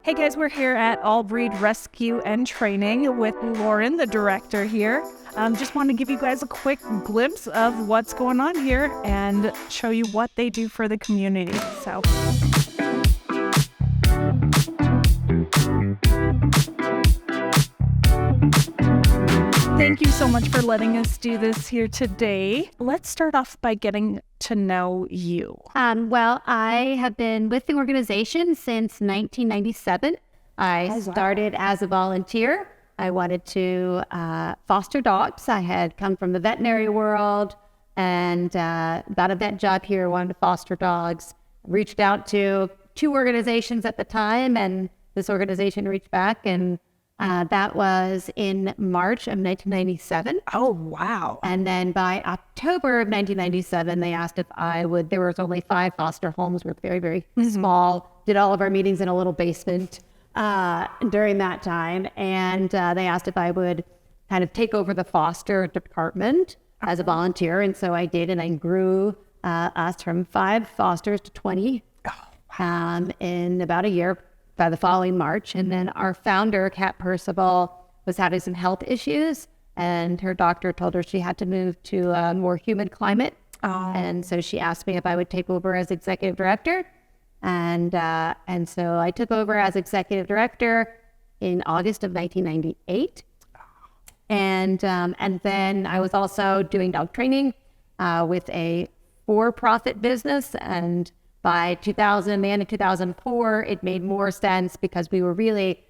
Hey guys, we're here at All Breed Rescue and Training with Lauren, the director here. Just want to give you guys a quick glimpse of what's going on here and show you what they do for the community. So, thank you so much for letting us do this here today. Let's start off by getting to know you. Well, I have been with the organization since 1997. I started as a volunteer. I wanted to foster dogs. I had come from the veterinary world and got a vet job here, wanted to foster dogs. Reached out to two organizations at the time, and this organization reached back, and that was in March of 1997. Oh, wow. And then by October of 1997, they asked if I would, there was only 5 foster homes. We're very, very small, did all of our meetings in a little basement during that time. And they asked if I would kind of take over the foster department as a volunteer. And so I did, and I grew us from 5 fosters to 20 in about a year, by the following March. And then our founder, Kat Percival, was having some health issues, and her doctor told her she had to move to a more humid climate. And so she asked me if I would take over as executive director. And so I took over as executive director in August of 1998. And then I was also doing dog training with a for-profit business, and by the end of 2004, it made more sense because we were really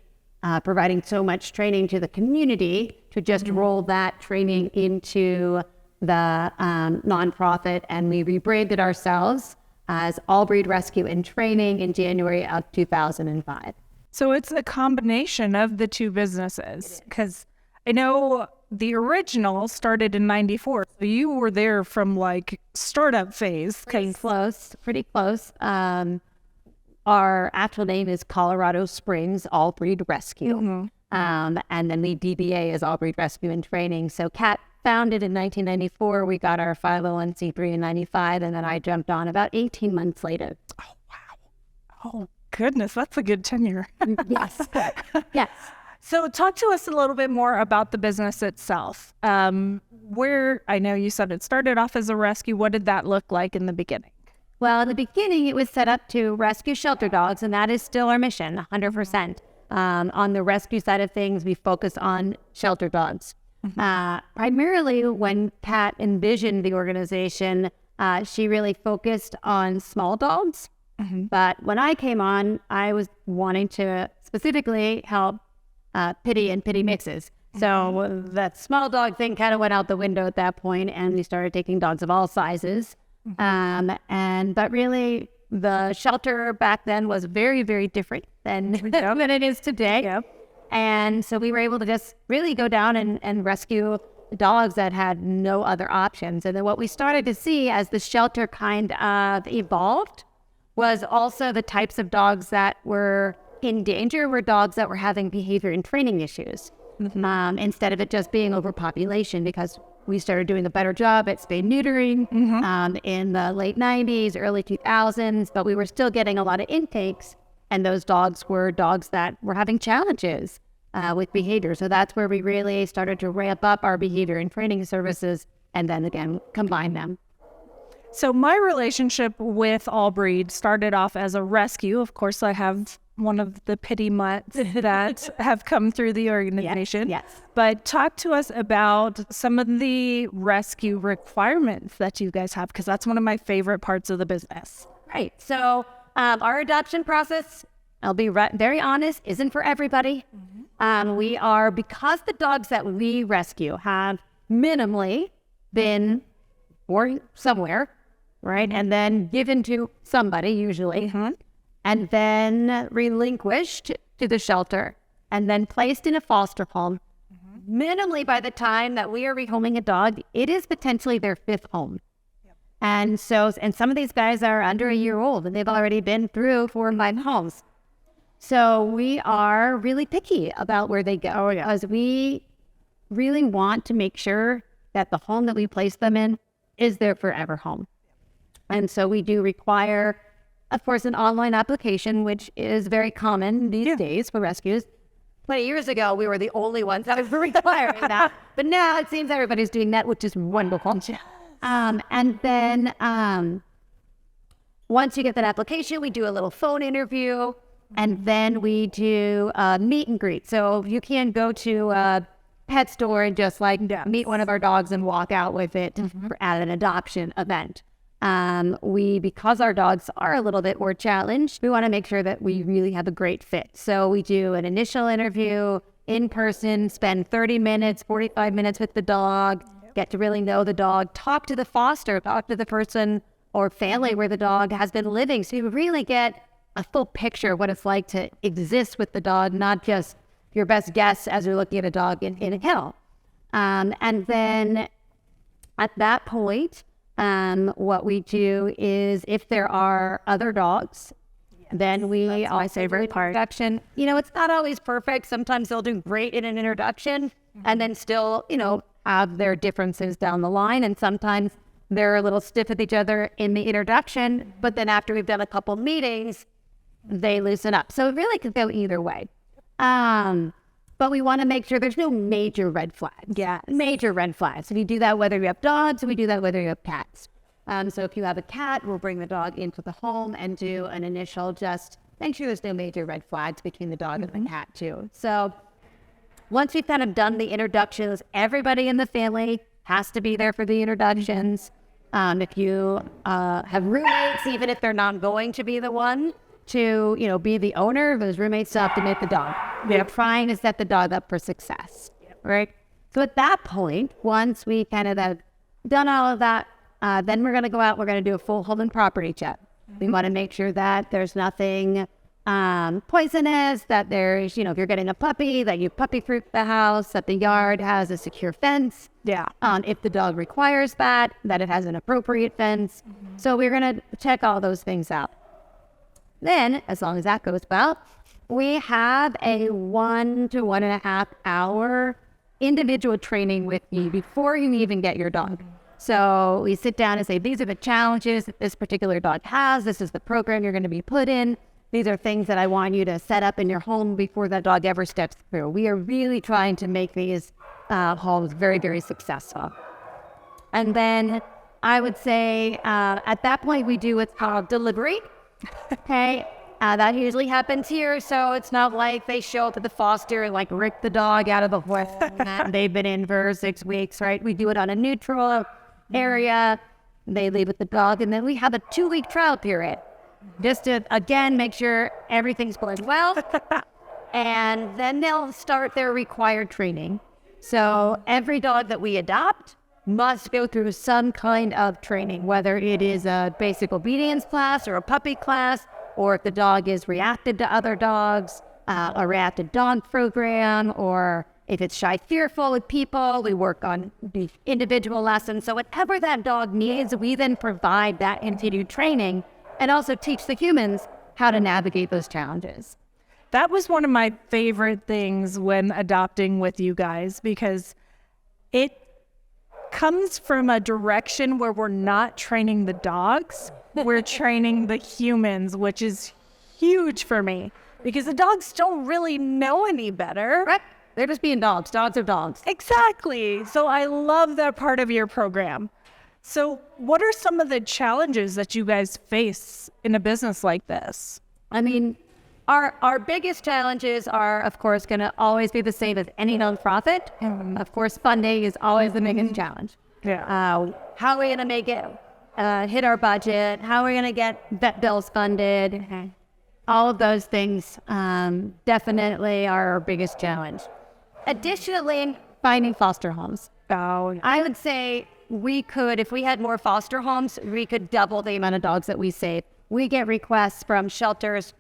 providing so much training to the community to just roll that training into the nonprofit, and we rebranded ourselves as All Breed Rescue and Training in January of 2005. So it's a combination of the two businesses, because I know the original started in 94. So you were there from like startup phase. Pretty close. Our actual name is Colorado Springs All Breed Rescue. And then the DBA is All Breed Rescue and Training. So Kat founded in 1994. We got our 501c3 in 95, and then I jumped on about 18 months later. Oh, wow. Oh, goodness. That's a good tenure. Yes. Yes. So talk to us a little bit more about the business itself. Where, I know you said it started off as a rescue. What did that look like in the beginning? Well, in the beginning, it was set up to rescue shelter dogs, and that is still our mission, 100%. On the rescue side of things, we focus on shelter dogs. Primarily, when Kat envisioned the organization, she really focused on small dogs. But when I came on, I was wanting to specifically help pitty and pitty mixes. So that small dog thing kind of went out the window at that point, and we started taking dogs of all sizes. But really, the shelter back then was very, very different than it is today. Yep. And so we were able to just really go down and rescue dogs that had no other options. And then what we started to see as the shelter kind of evolved was also the types of dogs that were in danger were dogs that were having behavior and training issues. Instead of it just being overpopulation, because we started doing a better job at spay neutering in the late 90s, early 2000s, but we were still getting a lot of intakes, and those dogs were dogs that were having challenges with behavior. So that's where we really started to ramp up our behavior and training services, and then again combine them. So my relationship with All Breed started off as a rescue. Of course, I have one of the pitty mutts that have come through the organization. Yes. But talk to us about some of the rescue requirements that you guys have, because that's one of my favorite parts of the business. Right. So our adoption process, I'll be very honest, isn't for everybody. Because the dogs that we rescue have minimally been born somewhere, right? And then given to somebody usually. And then relinquished to the shelter, and then placed in a foster home. Minimally, by the time that we are rehoming a dog, it is potentially their 5th home. And some of these guys are under a year old, and they've already been through 4 or 5 homes. So we are really picky about where they go, because we really want to make sure that the home that we place them in is their forever home. And so we do require of course, an online application, which is very common these days for rescues. 20 years ago, we were the only ones that were requiring that. But now it seems everybody's doing that, which is wonderful. And then once you get that application, we do a little phone interview, and then we do a meet and greet. So you can go to a pet store and just meet one of our dogs and walk out with it at an adoption event. Because our dogs are a little bit more challenged, we want to make sure that we really have a great fit. So we do an initial interview in person, spend 30 minutes, 45 minutes with the dog, get to really know the dog, talk to the foster, talk to the person or family where the dog has been living. So you really get a full picture of what it's like to exist with the dog, not just your best guess as you're looking at a dog in a kennel. And then at that point, what we do is if there are other dogs, then we also do an introduction. You know, it's not always perfect. Sometimes they'll do great in an introduction and then still, have their differences down the line. And sometimes they're a little stiff with each other in the introduction, but then after we've done a couple meetings, they loosen up. So it really could go either way. But we want to make sure there's no major red flags. Yeah, major red flags. We do that whether you have dogs, we do that whether you have cats. So if you have a cat, we'll bring the dog into the home and do an initial, just make sure there's no major red flags between the dog and the cat too. So once we've kind of done the introductions, everybody in the family has to be there for the introductions. If you have roommates, even if they're not going to be the one to, be the owner, those roommates still have to meet the dog. We're trying to set the dog up for success, right? So at that point, once we kind of have done all of that, then we're going to go out, we're going to do a full home and property check. We want to make sure that there's nothing poisonous, that there's, if you're getting a puppy, that you puppy-proof the house, that the yard has a secure fence. Yeah. If the dog requires that it has an appropriate fence. So we're going to check all those things out. Then, as long as that goes well, we have a 1 to 1.5 hour individual training with you before you even get your dog. So we sit down and say, these are the challenges that this particular dog has. This is the program you're going to be put in. These are things that I want you to set up in your home before that dog ever steps through. We are really trying to make these homes very, very successful. And then I would say at that point, we do what's called delivery. Okay. That usually happens here. So it's not like they show up at the foster and rip the dog out of the home and they've been in for 6 weeks, right? We do it on a neutral area. They leave with the dog, and then we have a 2-week trial period just to, again, make sure everything's going well. And then they'll start their required training. So every dog that we adopt must go through some kind of training, whether it is a basic obedience class or a puppy class, or if the dog is reacted to other dogs, a reacted dog program, or if it's shy, fearful with people, we work on the individual lessons. So whatever that dog needs, we then provide that continued training and also teach the humans how to navigate those challenges. That was one of my favorite things when adopting with you guys, because it comes from a direction where we're not training the dogs, we're training the humans, which is huge for me because the dogs don't really know any better. Right. They're just being dogs. Dogs are dogs. Exactly. So I love that part of your program. So what are some of the challenges that you guys face in a business like this? I mean, our biggest challenges are, of course, going to always be the same as any nonprofit. Of course, funding is always the biggest challenge. Yeah. How are we going to make it hit our budget? How are we going to get vet bills funded? All of those things definitely are our biggest challenge. Additionally, finding foster homes. I would say we could, if we had more foster homes, we could double the amount of dogs that we save. We get requests from shelters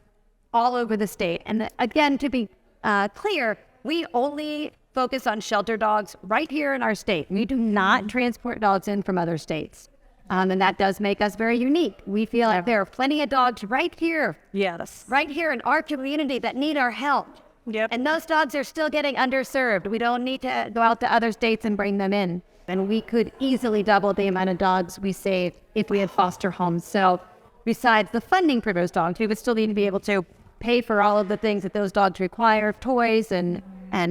all over the state. And again, to be clear, we only focus on shelter dogs right here in our state. We do not transport dogs in from other states. And that does make us very unique. We feel like there are plenty of dogs right here. Yes. Right here in our community that need our help. Yep. And those dogs are still getting underserved. We don't need to go out to other states and bring them in. And we could easily double the amount of dogs we save if we had foster homes. So besides the funding for those dogs, we would still need to be able to pay for all of the things that those dogs require, toys and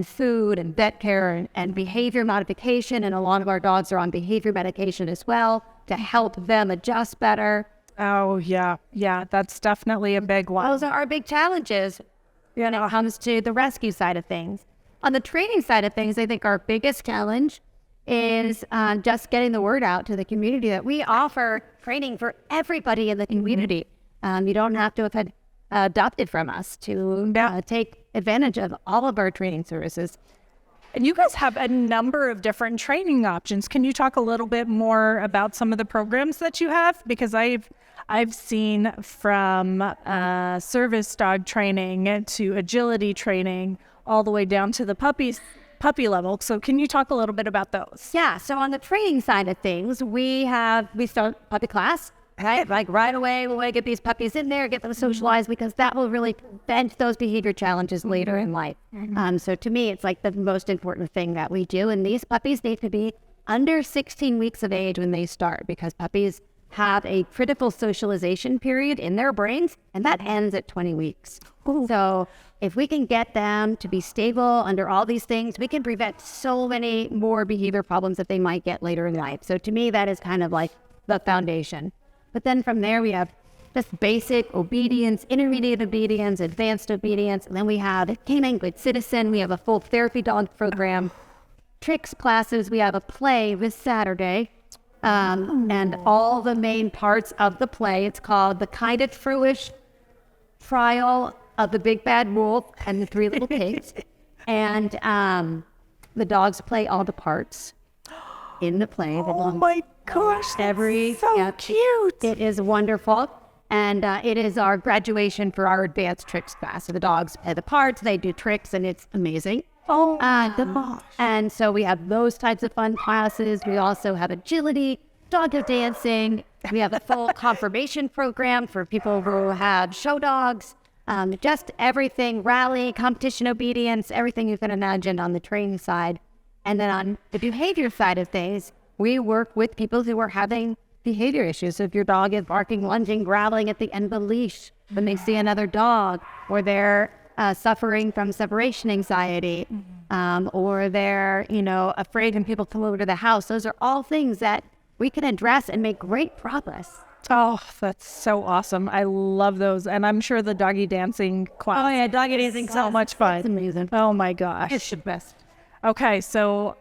food and vet care and behavior modification. And a lot of our dogs are on behavior medication as well to help them adjust better. Oh, yeah. Yeah, that's definitely a big one. Those are our big challenges when it comes to the rescue side of things. On the training side of things, I think our biggest challenge is just getting the word out to the community that we offer training for everybody in the community. You don't have to have had adopted from us to take advantage of all of our training services. And you guys have a number of different training options. Can you talk a little bit more about some of the programs that you have? Because I've seen from service dog training to agility training all the way down to the puppy level. So can you talk a little bit about those? Yeah, so on the training side of things, we start puppy class, right? Like right away, we want to get these puppies in there, get them socialized, because that will really prevent those behavior challenges later in life. So to me, it's like the most important thing that we do. And these puppies need to be under 16 weeks of age when they start, because puppies have a critical socialization period in their brains, and that ends at 20 weeks. So if we can get them to be stable under all these things, we can prevent so many more behavior problems that they might get later in life. So to me, that is kind of like the foundation. But then from there, we have just basic obedience, intermediate obedience, advanced obedience. And then we have Canine Good Citizen. We have a full therapy dog program, tricks classes. We have a play this Saturday. And all the main parts of the play, it's called The Kind of Truish Trial of the Big Bad Wolf and the Three Little Pigs. And the dogs play all the parts in the play. Oh my gosh, so cute. It is wonderful. And it is our graduation for our advanced tricks class. So the dogs play the parts, they do tricks, and it's amazing. Oh my gosh. And so we have those types of fun classes. We also have agility, doggo dancing. We have a full confirmation program for people who have show dogs. Just everything, rally, competition obedience, everything you can imagine on the training side. And then on the behavior side of things, we work with people who are having behavior issues. So if your dog is barking, lunging, growling at the end of the leash when they see another dog, or they're suffering from separation anxiety, or they're, afraid when people come over to the house, those are all things that we can address and make great progress. Oh, that's so awesome. I love those. And I'm sure the doggy dancing class. Oh, yeah, doggy dancing class. So much fun. It's amazing. Oh, my gosh. It's the best. Okay, so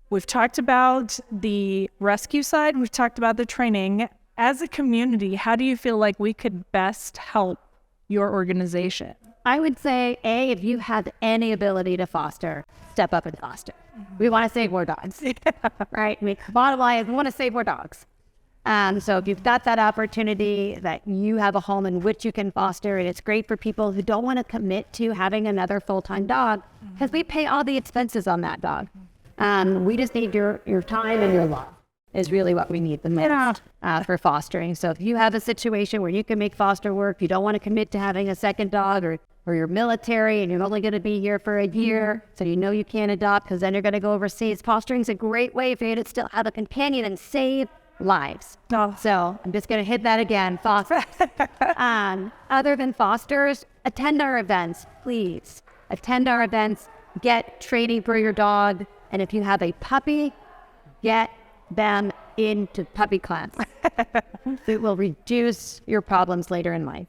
we've talked about the rescue side. We've talked about the training. As a community, how do you feel like we could best help your organization? I would say, if you have any ability to foster, step up and foster. We want to save more dogs, right? I mean, bottom line is we want to save more dogs. So if you've got that opportunity that you have a home in which you can foster, and it's great for people who don't want to commit to having another full-time dog, because we pay all the expenses on that dog. We just need your time and your love is really what we need the most for fostering. So if you have a situation where you can make foster work, you don't want to commit to having a second dog, or you're military and you're only going to be here for a year, so you can't adopt because then you're going to go overseas. Fostering is a great way for you to still have a companion and save lives. So I'm just going to hit that again. Foster. Other than fosters, attend our events, please. Attend our events. Get training for your dog. And if you have a puppy, get them into puppy class. It will reduce your problems later in life.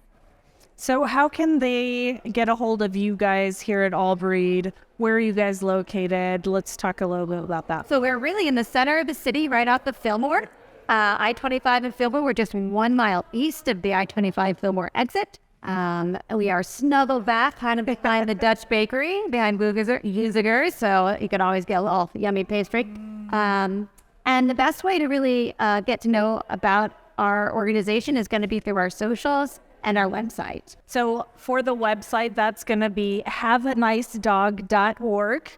So how can they get a hold of you guys here at All Breed? Where are you guys located? Let's talk a little bit about that. So we're really in the center of the city, right off the Fillmore. I-25 in Fillmore. We're just 1 mile east of the I-25 Fillmore exit. We are snuggled back kind of behind the Dutch bakery, behind Huziger's, so you can always get a little yummy pastry. And the best way to really get to know about our organization is going to be through our socials and our website. So for the website, that's going to be haveanicedog.org.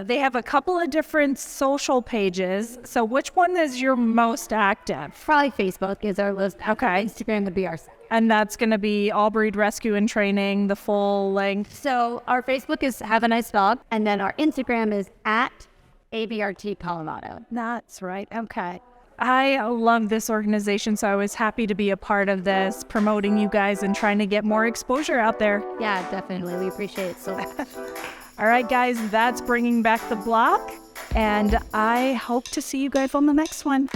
They have a couple of different social pages. So which one is your most active? Probably Facebook is our most. Okay. Instagram would be our second. And that's going to be All Breed Rescue and Training, the full length. So our Facebook is Have a Nice Dog, and then our Instagram is at ABRT Colorado. That's right. Okay. I love this organization, so I was happy to be a part of this, promoting you guys and trying to get more exposure out there. Yeah, definitely. We appreciate it so much. All right, guys, that's Bringing Back the Block, and I hope to see you guys on the next one.